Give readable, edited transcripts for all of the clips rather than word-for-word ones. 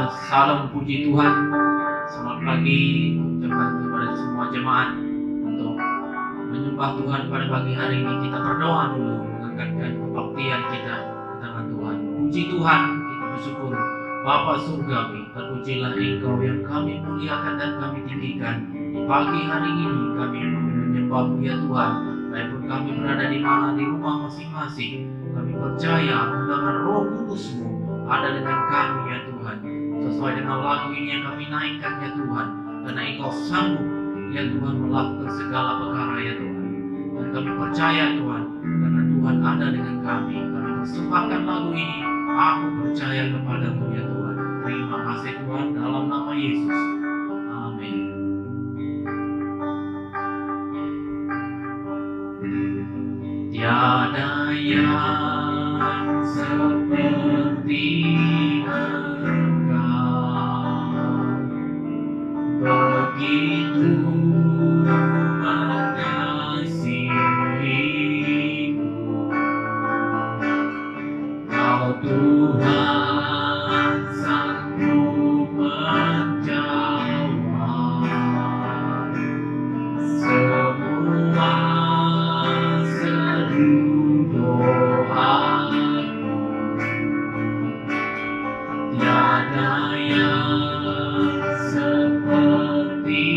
Salam puji Tuhan. Selamat pagi ucapkan kepada semua jemaat untuk menyembah Tuhan pada pagi hari ini. Kita berdoa dulu, mengangkatkan kebaktian kita ke tangan Tuhan. Puji Tuhan, kita bersyukur. Bapa Surgawi, terpujilah Engkau yang kami muliakan dan kami tinggikan. Di pagi hari ini kami menyembah-Mu ya Tuhan. Walaupun kami berada di mana di rumah masing-masing, kami percaya undangan Roh Kudus-Mu ada dengan kami ya Tuhan. Sesuai dengan lagu ini yang kami naikkan ya Tuhan, karena Engkau sanggup ya Tuhan melakukan segala perkara ya Tuhan. Dan kami percaya Tuhan, karena Tuhan ada dengan kami. Kami persembahkan lagu ini, aku percaya kepadamu ya Tuhan. Terima kasih Tuhan, dalam nama Yesus. Amin. Tiada yang seperti begitu mengasihiku, Kau Tuhan sanggup menjawab semua seru doaku. Tiada yang seperti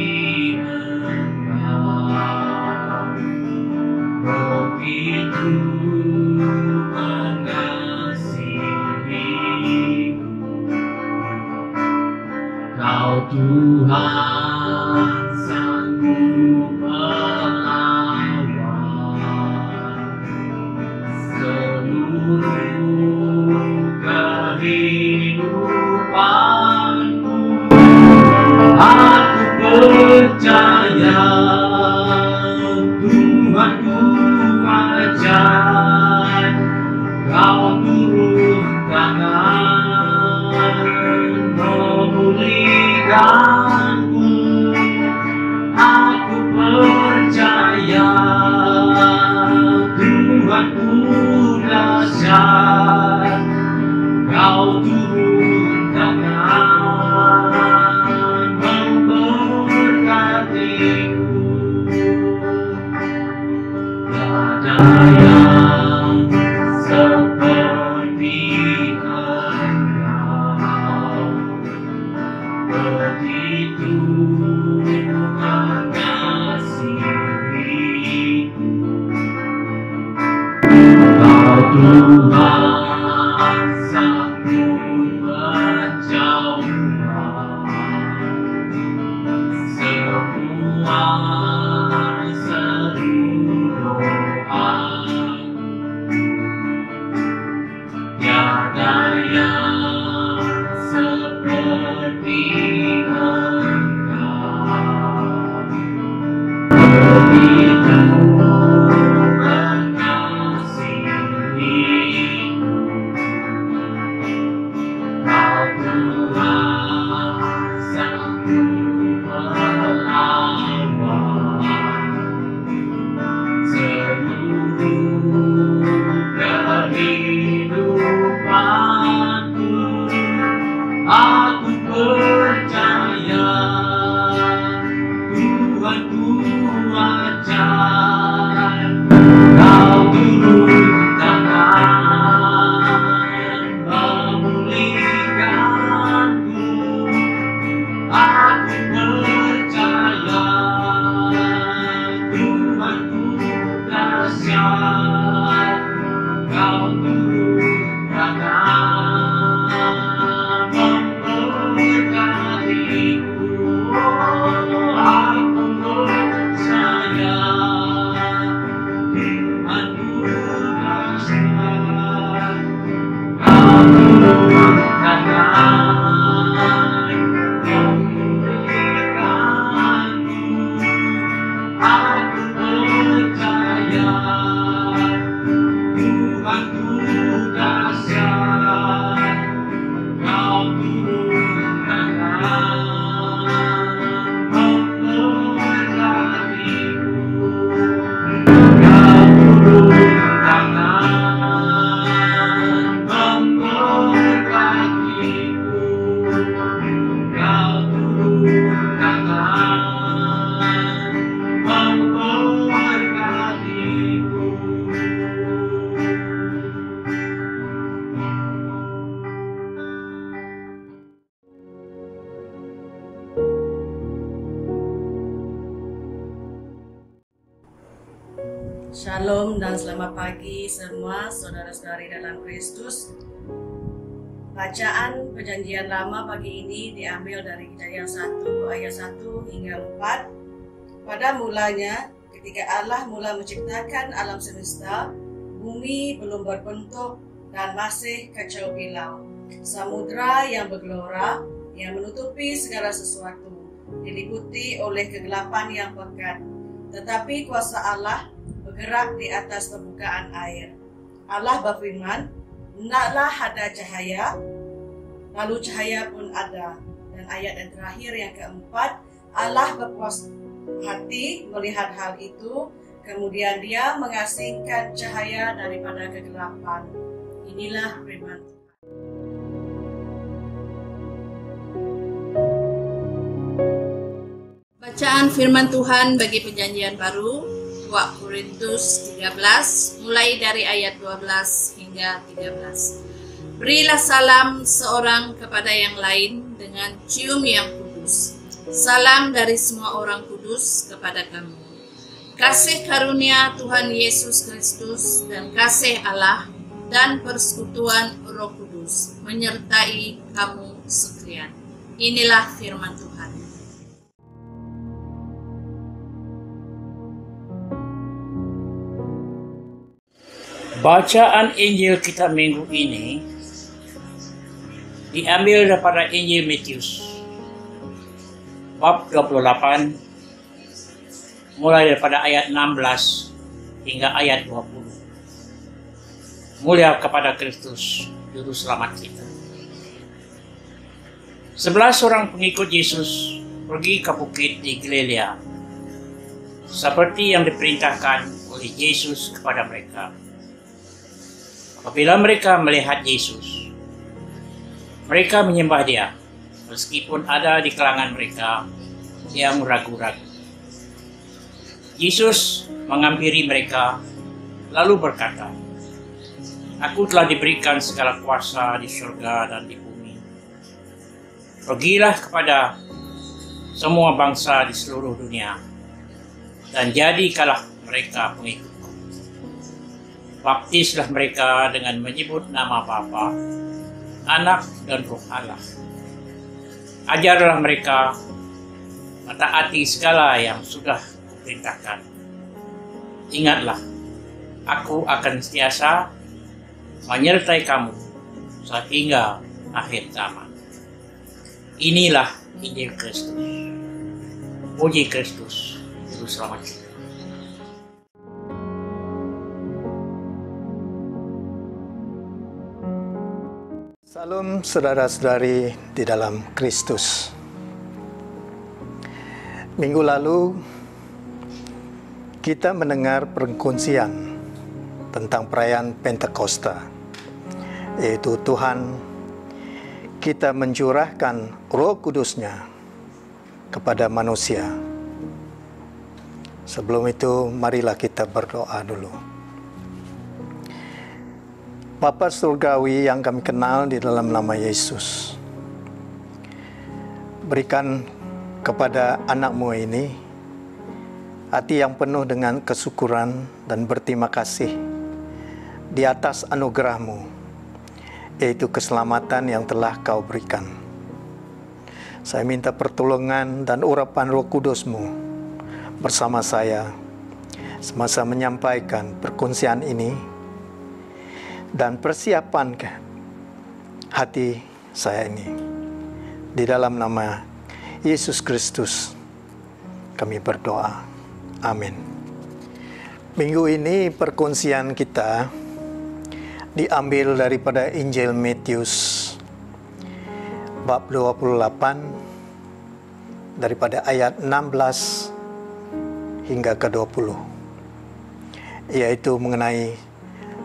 Engkau, begitu mengasihiku, Kau Tuhan sanggup melawan seluruh kehidupanku. Aku percaya Tuhanku ajaib, Kau turun tangan memulihkanku. Aku percaya Tuhanku dahsyat, Kau turun tangan memberkatiku. Tiada yang seperti Engkau, begitu mengasihiku, Kau Tuhan sanggup menjawab semua seru doaku. Tiada yang seperti Engkau, begitu mengasihiku, Kau Tuhan sanggup melawan seluruh kehidupanku. Shalom dan selamat pagi semua saudara-saudari dalam Kristus. Bacaan Perjanjian Lama pagi ini diambil dari Kejadian 1 ayat 1 hingga 4. Pada mulanya, ketika Allah mula menciptakan alam semesta, bumi belum berbentuk dan masih kacau bilau. Samudra yang bergelora, yang menutupi segala sesuatu, diliputi oleh kegelapan yang pekat. Tetapi kuasa Allah bergerak di atas permukaan air. Allah berfirman, "Hendaklah ada cahaya," lalu cahaya pun ada. Dan ayat yang terakhir yang keempat, Allah berpuas hati melihat hal itu, kemudian Dia mengasingkan cahaya daripada kegelapan. Inilah firman Tuhan. Bacaan firman Tuhan bagi Perjanjian Baru 2 Korintus 13 mulai dari ayat 12 hingga 13. Berilah salam seorang kepada yang lain dengan cium yang kudus. Salam dari semua orang kudus kepada kamu. Kasih karunia Tuhan Yesus Kristus dan kasih Allah dan persekutuan Roh Kudus menyertai kamu sekalian. Inilah firman Tuhan. Bacaan Injil kita minggu ini diambil daripada Injil Matius bab 28 mulai daripada ayat 16 hingga ayat 20. Mulia kepada Kristus, Juru Selamat kita. 11 orang pengikut Yesus pergi ke bukit di Galilea seperti yang diperintahkan oleh Yesus kepada mereka. Apabila mereka melihat Yesus, mereka menyembah Dia, meskipun ada di kalangan mereka yang ragu-ragu. Yesus menghampiri mereka, lalu berkata, "Aku telah diberikan segala kuasa di surga dan di bumi. Pergilah kepada semua bangsa di seluruh dunia, dan jadikanlah mereka pengikut. Baptislah mereka dengan menyebut nama Bapa, Anak, dan Roh Allah. Ajarlah mereka mentaati segala yang sudah kuperintahkan. Ingatlah, aku akan sentiasa menyertai kamu sehingga akhir zaman." Inilah Injil Kristus. Puji Kristus, Juru Selamat kita. Salam saudara-saudari di dalam Kristus. Minggu lalu kita mendengar perkongsian tentang perayaan Pentakosta, yaitu Tuhan kita mencurahkan Roh Kudus-Nya kepada manusia. Sebelum itu, marilah kita berdoa dulu. Bapa Surgawi yang kami kenal di dalam nama Yesus, berikan kepada anak-Mu ini hati yang penuh dengan kesyukuran dan berterima kasih di atas anugerah-Mu, yaitu keselamatan yang telah Kau berikan. Saya minta pertolongan dan urapan Roh Kudus-Mu bersama saya semasa menyampaikan perkongsian ini, dan persiapan hati saya ini. Di dalam nama Yesus Kristus kami berdoa. Amin. Minggu ini perkongsian kita diambil daripada Injil Matius bab 28 daripada ayat 16 hingga ke 20, yaitu mengenai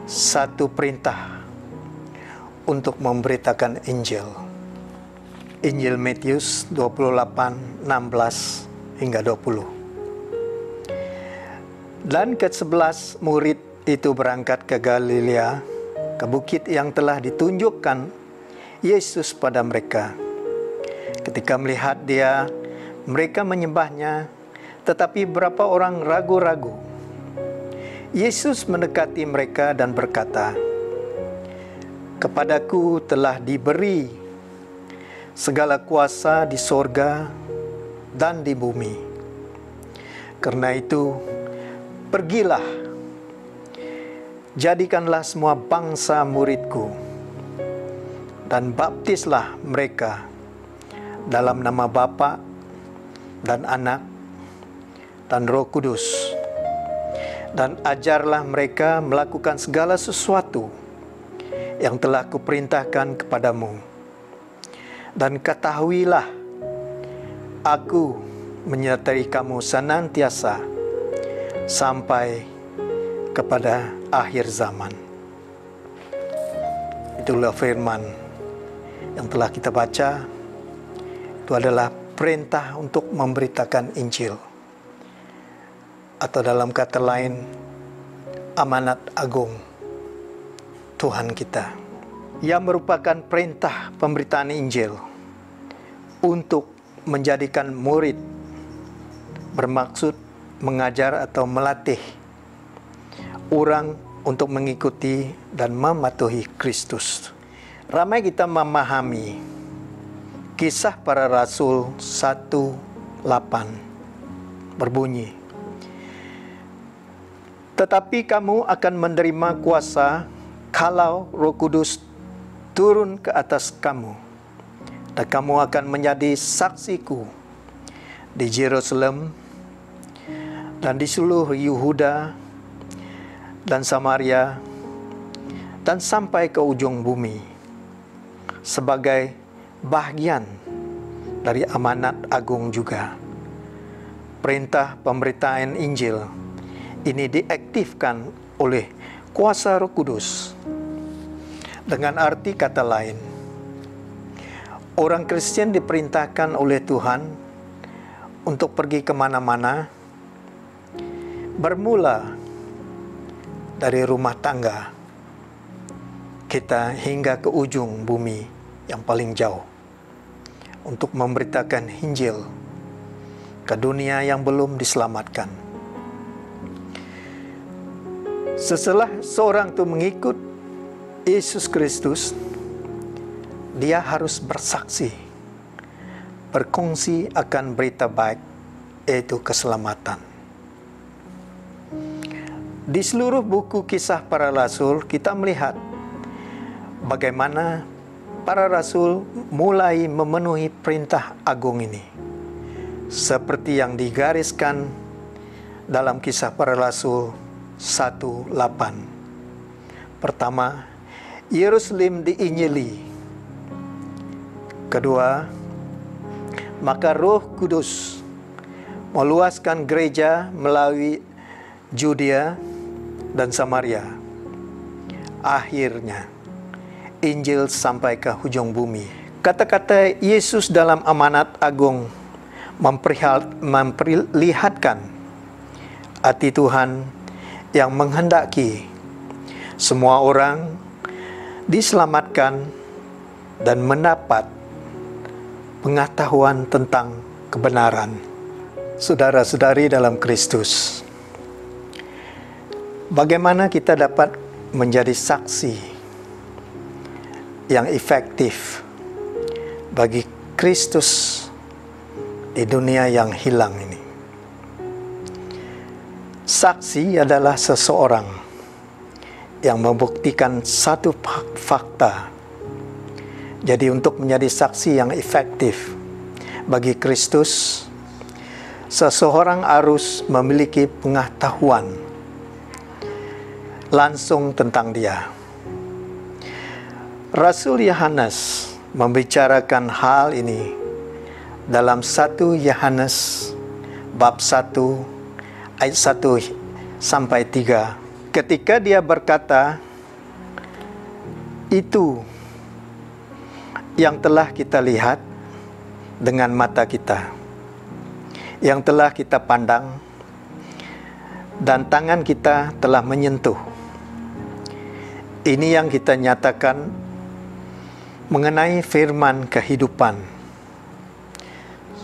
satu perintah untuk memberitakan Injil. Injil Matius 28, 16 hingga 20. Dan ke-11 murid itu berangkat ke Galilea, ke bukit yang telah ditunjukkan Yesus pada mereka. Ketika melihat Dia, mereka menyembahnya, tetapi beberapa orang ragu-ragu. Yesus mendekati mereka dan berkata, "Kepadaku telah diberi segala kuasa di sorga dan di bumi. Karena itu, pergilah, jadikanlah semua bangsa muridku, dan baptislah mereka dalam nama Bapa dan Anak dan Roh Kudus, dan ajarlah mereka melakukan segala sesuatu yang telah kuperintahkan kepadamu. Dan ketahuilah, aku menyertai kamu senantiasa sampai kepada akhir zaman." Itulah firman yang telah kita baca. Itu adalah perintah untuk memberitakan Injil, atau dalam kata lain, amanat agung Tuhan kita, yang merupakan perintah pemberitaan Injil untuk menjadikan murid, bermaksud mengajar atau melatih orang untuk mengikuti dan mematuhi Kristus. Ramai kita memahami Kisah Para Rasul 1:8 berbunyi, "Tetapi kamu akan menerima kuasa kalau Roh Kudus turun ke atas kamu, dan kamu akan menjadi saksiku di Yerusalem dan di seluruh Yehuda dan Samaria dan sampai ke ujung bumi." Sebagai bagian dari amanat agung juga, perintah pemberitaan Injil ini diaktifkan oleh kuasa Roh Kudus. Dengan arti kata lain, orang Kristen diperintahkan oleh Tuhan untuk pergi kemana-mana, bermula dari rumah tangga kita hingga ke ujung bumi yang paling jauh, untuk memberitakan Injil ke dunia yang belum diselamatkan. Setelah seorang itu mengikut Yesus Kristus, dia harus bersaksi, berkongsi akan berita baik, yaitu keselamatan. Di seluruh buku Kisah Para Rasul, kita melihat bagaimana para rasul mulai memenuhi perintah agung ini, seperti yang digariskan dalam Kisah Para Rasul 1:8. Pertama, Yerusalem diinjili. Kedua, maka Roh Kudus meluaskan gereja melalui Judea dan Samaria. Akhirnya, Injil sampai ke ujung bumi. Kata-kata Yesus dalam amanat agung memperlihatkan hati Tuhan yang menghendaki semua orang diselamatkan dan mendapat pengetahuan tentang kebenaran. Saudara-saudari dalam Kristus, bagaimana kita dapat menjadi saksi yang efektif bagi Kristus di dunia yang hilang ini? Saksi adalah seseorang yang membuktikan satu fakta. Jadi untuk menjadi saksi yang efektif bagi Kristus, seseorang harus memiliki pengetahuan langsung tentang Dia. Rasul Yohanes membicarakan hal ini dalam 1 Yohanes bab 1 ayat 1 sampai 3, ketika dia berkata, "Itu yang telah kita lihat dengan mata kita, yang telah kita pandang, dan tangan kita telah menyentuh. Ini yang kita nyatakan mengenai firman kehidupan."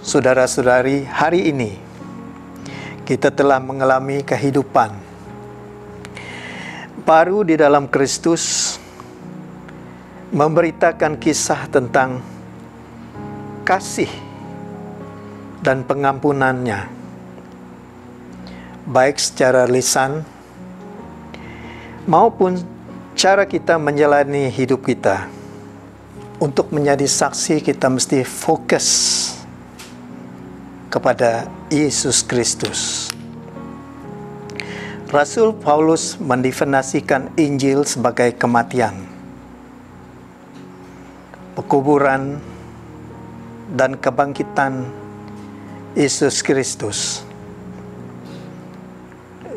Saudara-saudari, hari ini kita telah mengalami kehidupan baru di dalam Kristus memberitakan kisah tentang kasih dan pengampunannya, baik secara lisan maupun cara kita menjalani hidup kita. Untuk menjadi saksi, kita mesti fokus kepada Yesus Kristus. Rasul Paulus mendefinisikan Injil sebagai kematian, pekuburan, dan kebangkitan Yesus Kristus.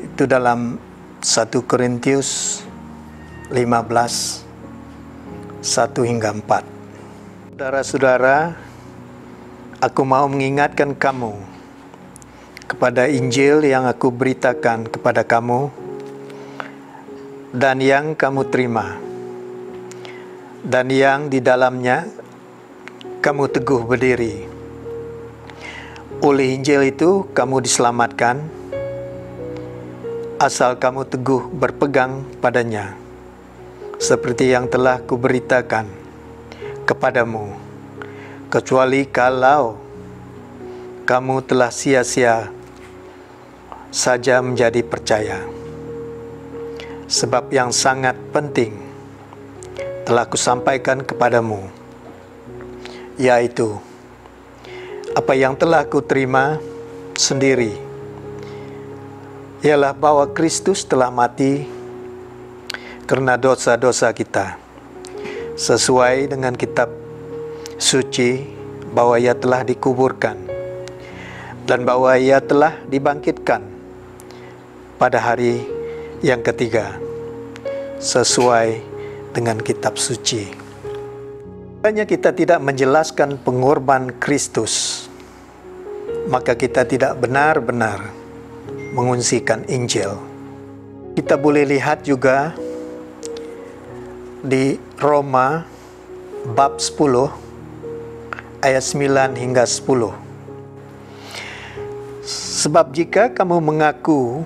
Itu dalam 1 Korintius 15, 1 hingga 4. Saudara-saudara, aku mau mengingatkan kamu kepada Injil yang aku beritakan kepada kamu dan yang kamu terima, dan yang di dalamnya kamu teguh berdiri. Oleh Injil itu kamu diselamatkan, asal kamu teguh berpegang padanya, seperti yang telah kuberitakan kepadamu, kecuali kalau kamu telah sia-sia saja menjadi percaya. Sebab yang sangat penting telah kusampaikan kepadamu, yaitu apa yang telah kuterima sendiri, ialah bahwa Kristus telah mati karena dosa-dosa kita, sesuai dengan kitab suci, bahwa Ia telah dikuburkan dan bahwa Ia telah dibangkitkan pada hari yang ketiga, sesuai dengan kitab suci. Hanya kita tidak menjelaskan pengorban Kristus, maka kita tidak benar-benar mengungsikan Injil. Kita boleh lihat juga di Roma bab 10 ayat 9 hingga 10. Sebab jika kamu mengaku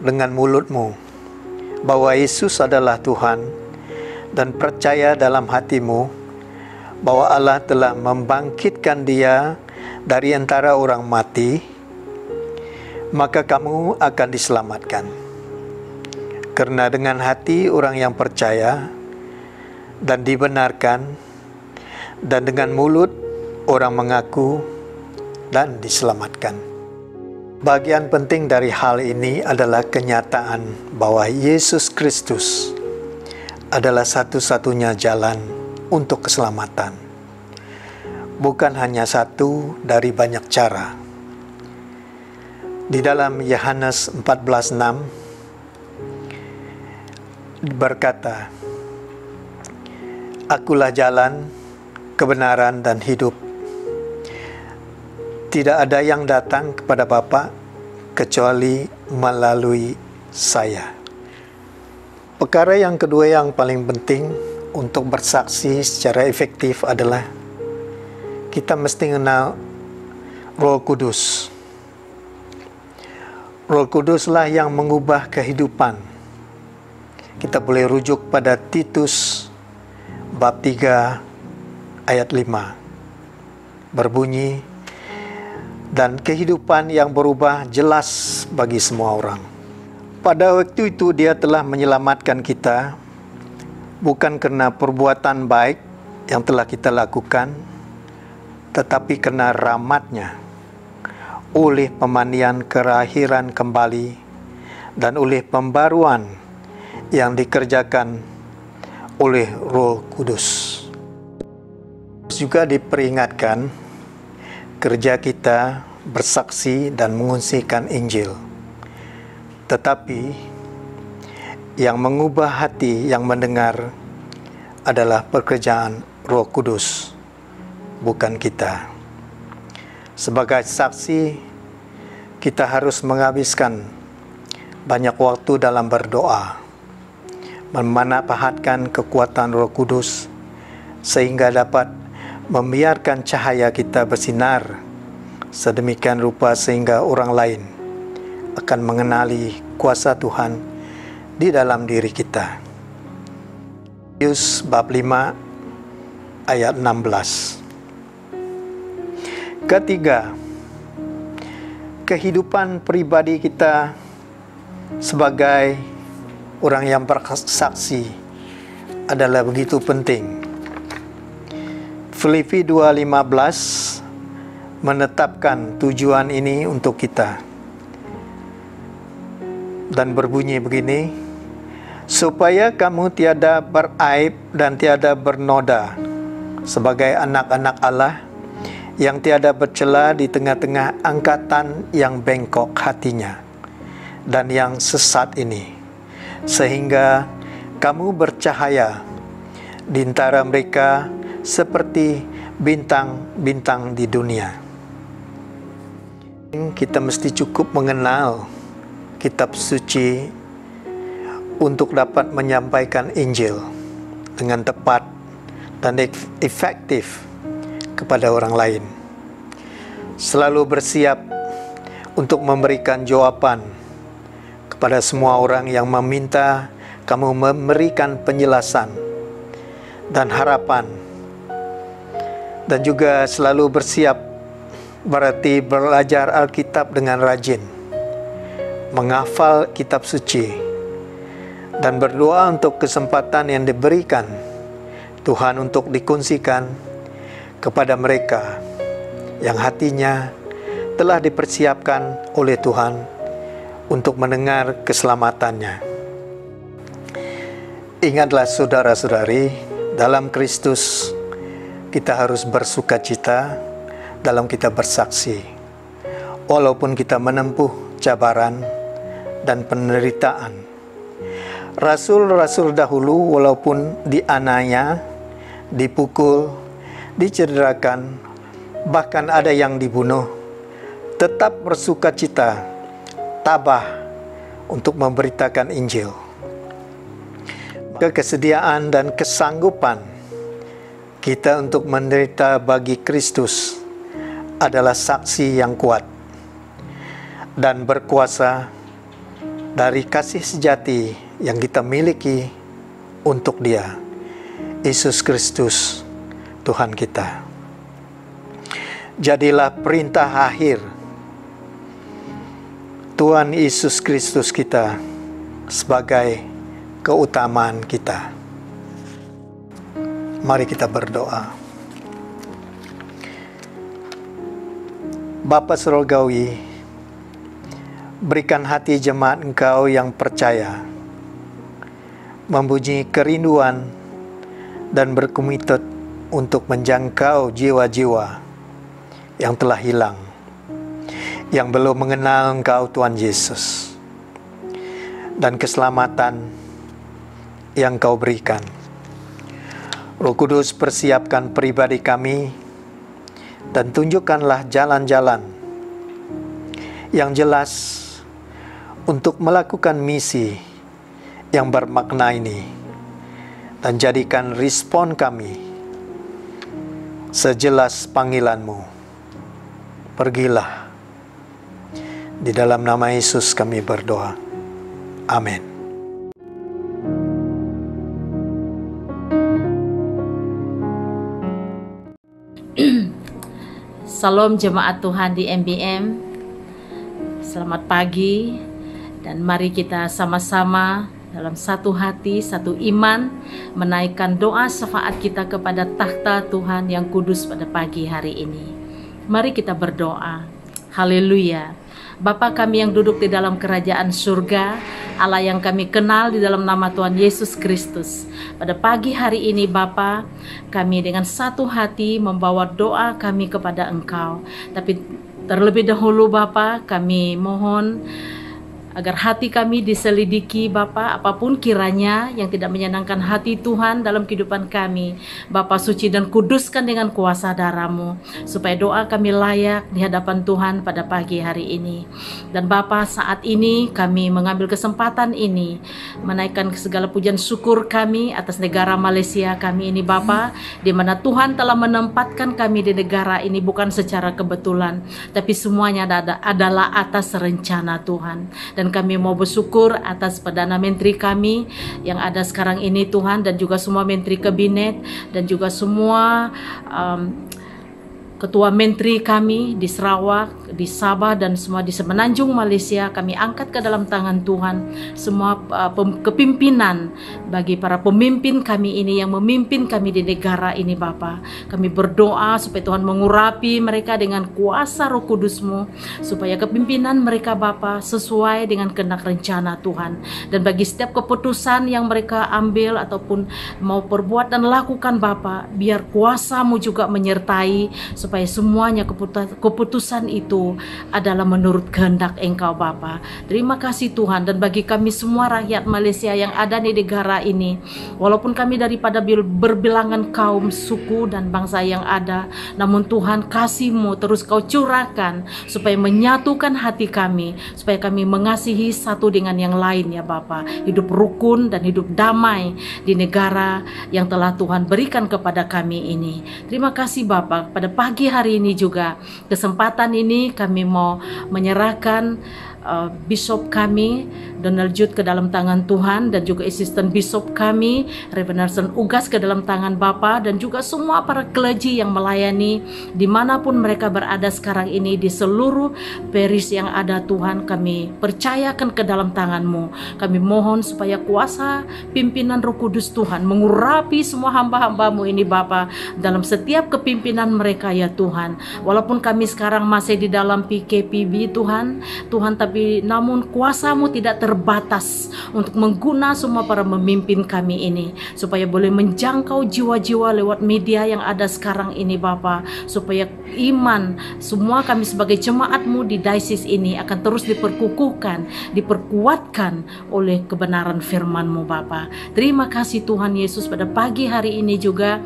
dengan mulutmu bahwa Yesus adalah Tuhan dan percaya dalam hatimu bahwa Allah telah membangkitkan Dia dari antara orang mati, maka kamu akan diselamatkan. Karena dengan hati orang yang percaya dan dibenarkan, dan dengan mulut orang mengaku dan diselamatkan. Bagian penting dari hal ini adalah kenyataan bahwa Yesus Kristus adalah satu-satunya jalan untuk keselamatan. Bukan hanya satu dari banyak cara. Di dalam Yohanes 14:6 berkata, Akulah jalan, kebenaran, dan hidup. Tidak ada yang datang kepada Bapa kecuali melalui saya. Perkara yang kedua yang paling penting untuk bersaksi secara efektif adalah kita mesti mengenal Roh Kudus. Roh Kuduslah yang mengubah kehidupan. Kita boleh rujuk pada Titus bab 3 ayat 5. Berbunyi, dan kehidupan yang berubah jelas bagi semua orang. Pada waktu itu Dia telah menyelamatkan kita, bukan karena perbuatan baik yang telah kita lakukan, tetapi karena rahmat-Nya, oleh pemandian kelahiran kembali dan oleh pembaruan yang dikerjakan oleh Roh Kudus. Juga diperingatkan kerja kita bersaksi dan mengungsikan Injil. Tetapi yang mengubah hati yang mendengar adalah pekerjaan Roh Kudus, bukan kita. Sebagai saksi, kita harus menghabiskan banyak waktu dalam berdoa, memanfaatkan kekuatan Roh Kudus sehingga dapat membiarkan cahaya kita bersinar sedemikian rupa sehingga orang lain akan mengenali kuasa Tuhan di dalam diri kita. Matius bab 5 ayat 16. Ketiga, kehidupan pribadi kita sebagai orang yang bersaksi adalah begitu penting. Filipi 2:15 menetapkan tujuan ini untuk kita dan berbunyi begini, supaya kamu tiada beraib dan tiada bernoda sebagai anak-anak Allah yang tiada bercela di tengah-tengah angkatan yang bengkok hatinya dan yang sesat ini, sehingga kamu bercahaya di antara mereka seperti bintang-bintang di dunia. Kita mesti cukup mengenal kitab suci untuk dapat menyampaikan Injil dengan tepat dan efektif kepada orang lain. Selalu bersiap untuk memberikan jawaban kepada semua orang yang meminta kamu memberikan penjelasan dan harapan. Dan juga selalu bersiap berarti belajar Alkitab dengan rajin, menghafal kitab suci, dan berdoa untuk kesempatan yang diberikan Tuhan untuk dikongsikan kepada mereka yang hatinya telah dipersiapkan oleh Tuhan untuk mendengar keselamatannya. Ingatlah saudara-saudari, dalam Kristus kita harus bersukacita dalam kita bersaksi, walaupun kita menempuh cabaran dan penderitaan. Rasul-rasul dahulu walaupun dianiaya, dipukul, dicederakan, bahkan ada yang dibunuh, tetap bersukacita, tabah untuk memberitakan Injil. Kesediaan dan kesanggupan kita untuk menderita bagi Kristus adalah saksi yang kuat dan berkuasa dari kasih sejati yang kita miliki untuk Dia, Yesus Kristus Tuhan kita. Jadilah perintah akhir Tuhan Yesus Kristus kita sebagai keutamaan kita. Mari kita berdoa. Bapa Surgawi, berikan hati jemaat Engkau yang percaya, mempunyai kerinduan dan berkomitmen untuk menjangkau jiwa-jiwa yang telah hilang, yang belum mengenal Engkau Tuhan Yesus, dan keselamatan yang Kau berikan. Roh Kudus, persiapkan pribadi kami dan tunjukkanlah jalan-jalan yang jelas untuk melakukan misi yang bermakna ini, dan jadikan respon kami sejelas panggilan-Mu. Pergilah. Di dalam nama Yesus kami berdoa. Amin. Salam jemaat Tuhan di MBM. Selamat pagi, dan mari kita sama-sama dalam satu hati, satu iman, menaikkan doa syafaat kita kepada takhta Tuhan yang kudus pada pagi hari ini. Mari kita berdoa. Haleluya. Bapa kami yang duduk di dalam kerajaan surga, Allah yang kami kenal di dalam nama Tuhan Yesus Kristus. Pada pagi hari ini Bapa, kami dengan satu hati membawa doa kami kepada Engkau. Tapi terlebih dahulu Bapa, kami mohon agar hati kami diselidiki Bapa, apapun kiranya yang tidak menyenangkan hati Tuhan dalam kehidupan kami, Bapa suci dan kuduskan dengan kuasa darah-Mu, supaya doa kami layak di hadapan Tuhan pada pagi hari ini. Dan Bapa, saat ini kami mengambil kesempatan ini menaikkan segala pujian syukur kami atas negara Malaysia kami ini Bapa, di mana Tuhan telah menempatkan kami di negara ini bukan secara kebetulan, tapi semuanya adalah atas rencana Tuhan. Dan kami mau bersyukur atas Perdana Menteri kami yang ada sekarang ini Tuhan, dan juga semua Menteri Kabinet, dan juga semua Ketua Menteri kami di Sarawak, di Sabah, dan semua di Semenanjung Malaysia. Kami angkat ke dalam tangan Tuhan semua kepimpinan bagi para pemimpin kami ini yang memimpin kami di negara ini Bapa. Kami berdoa supaya Tuhan mengurapi mereka dengan kuasa Roh Kudus-Mu, supaya kepimpinan mereka Bapa sesuai dengan kehendak rencana Tuhan. Dan bagi setiap keputusan yang mereka ambil ataupun mau perbuat dan lakukan Bapa, biar kuasa-Mu juga menyertai, supaya semuanya keputusan itu adalah menurut kehendak Engkau Bapa. Terima kasih Tuhan. Dan bagi kami semua rakyat Malaysia yang ada di negara ini, walaupun kami daripada berbilangan kaum, suku dan bangsa yang ada, namun Tuhan kasih-Mu terus Kau curahkan supaya menyatukan hati kami, supaya kami mengasihi satu dengan yang lain ya Bapa. Hidup rukun dan hidup damai di negara yang telah Tuhan berikan kepada kami ini. Terima kasih Bapa. Pada pagi hari ini juga, kesempatan ini kami mau menyerahkan Bishop kami Donald Jude ke dalam tangan Tuhan, dan juga asisten Bishop kami Reverend Nelson Ugas ke dalam tangan Bapa, dan juga semua para clergy yang melayani dimanapun mereka berada sekarang ini di seluruh parish yang ada Tuhan. Kami percayakan ke dalam tangan-Mu. Kami mohon supaya kuasa pimpinan Roh Kudus Tuhan mengurapi semua hamba-hamba-Mu ini Bapa, dalam setiap kepimpinan mereka ya Tuhan. Walaupun kami sekarang masih di dalam PKPB Tuhan, tapi namun kuasa-Mu tidak terbatas untuk mengguna semua para pemimpin kami ini, supaya boleh menjangkau jiwa-jiwa lewat media yang ada sekarang ini Bapa, supaya iman semua kami sebagai jemaat-Mu di diocese ini akan terus diperkukuhkan, diperkuatkan oleh kebenaran firman-Mu Bapa. Terima kasih Tuhan Yesus. Pada pagi hari ini juga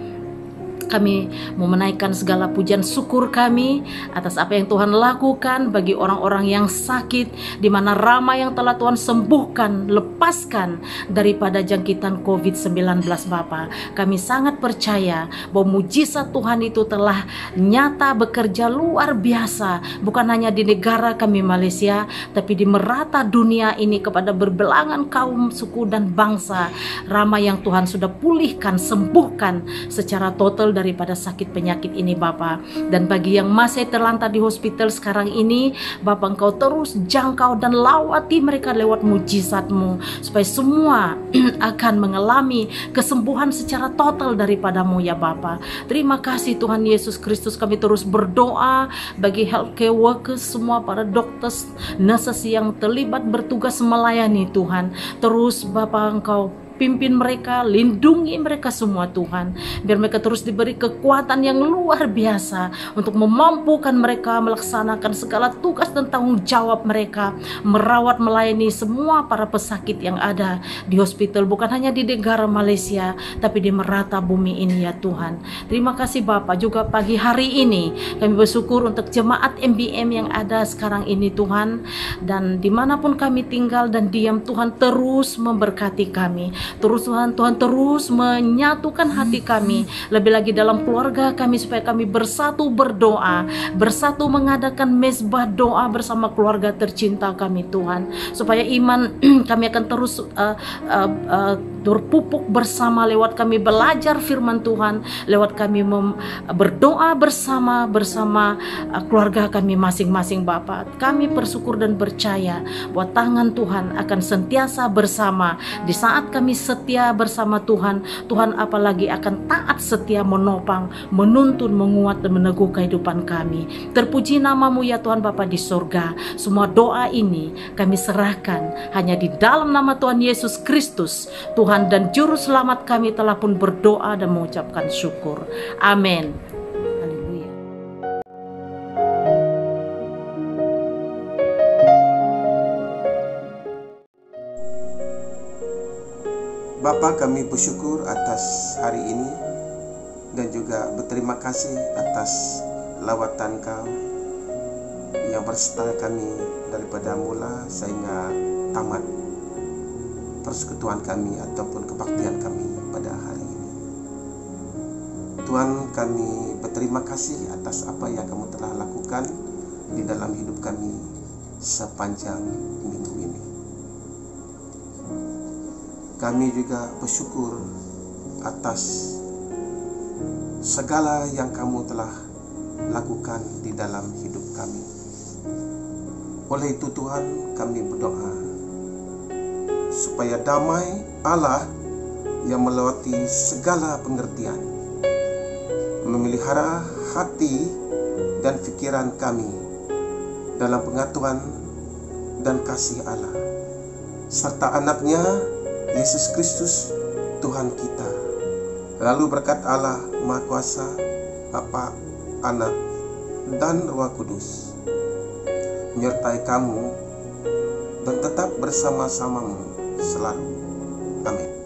kami mau menaikkan segala pujian syukur kami atas apa yang Tuhan lakukan bagi orang-orang yang sakit, di mana ramai yang telah Tuhan sembuhkan, lepaskan daripada jangkitan COVID-19 Bapa. Kami sangat percaya bahwa mujizat Tuhan itu telah nyata bekerja luar biasa, bukan hanya di negara kami Malaysia, tapi di merata dunia ini kepada berbelangan kaum, suku dan bangsa. Ramai yang Tuhan sudah pulihkan, sembuhkan secara total daripada sakit penyakit ini Bapa. Dan bagi yang masih terlantar di hospital sekarang ini Bapa, Engkau terus jangkau dan lawati mereka lewat mujizat-Mu, supaya semua akan mengalami kesembuhan secara total daripada-Mu ya Bapa. Terima kasih Tuhan Yesus Kristus. Kami terus berdoa bagi healthcare workers, semua para dokter, nurses yang terlibat bertugas melayani Tuhan. Terus Bapa, Engkau pimpin mereka, lindungi mereka semua Tuhan, biar mereka terus diberi kekuatan yang luar biasa untuk memampukan mereka melaksanakan segala tugas dan tanggung jawab mereka, merawat, melayani semua para pesakit yang ada di hospital, bukan hanya di negara Malaysia tapi di merata bumi ini ya Tuhan. Terima kasih Bapa. Juga pagi hari ini kami bersyukur untuk jemaat MBM yang ada sekarang ini Tuhan, dan dimanapun kami tinggal dan diam, Tuhan terus memberkati kami. Terus Tuhan terus menyatukan hati kami, lebih lagi dalam keluarga kami, supaya kami bersatu berdoa, bersatu mengadakan mezbah doa bersama keluarga tercinta kami Tuhan, supaya iman kami akan terus berpupuk bersama lewat kami belajar firman Tuhan, lewat kami berdoa bersama keluarga kami masing-masing Bapa. Kami bersyukur dan percaya bahwa tangan Tuhan akan sentiasa bersama di saat kami setia bersama Tuhan. Tuhan apalagi akan taat setia menopang, menuntun, menguat dan meneguh kehidupan kami. Terpuji nama-Mu ya Tuhan Bapa di sorga. Semua doa ini kami serahkan hanya di dalam nama Tuhan Yesus Kristus, Tuhan dan Juru Selamat kami telah pun berdoa dan mengucapkan syukur. Amin. Haleluya. Bapa, kami bersyukur atas hari ini dan juga berterima kasih atas lawatan Kau yang berserta kami daripada mula sehingga tamat persekutuan kami ataupun kebaktian kami pada hari ini. Tuhan, kami berterima kasih atas apa yang Kamu telah lakukan di dalam hidup kami sepanjang minggu ini. Kami juga bersyukur atas segala yang kamu telah lakukan di dalam hidup kami. Oleh itu Tuhan, kami berdoa supaya damai Allah yang melewati segala pengertian memelihara hati dan pikiran kami dalam pengetahuan dan kasih Allah serta anaknya Yesus Kristus Tuhan kita. Lalu berkat Allah Maha Kuasa, Bapa, Anak, dan Roh Kudus menyertai kamu dan tetap bersama-samamu selalu. Amin.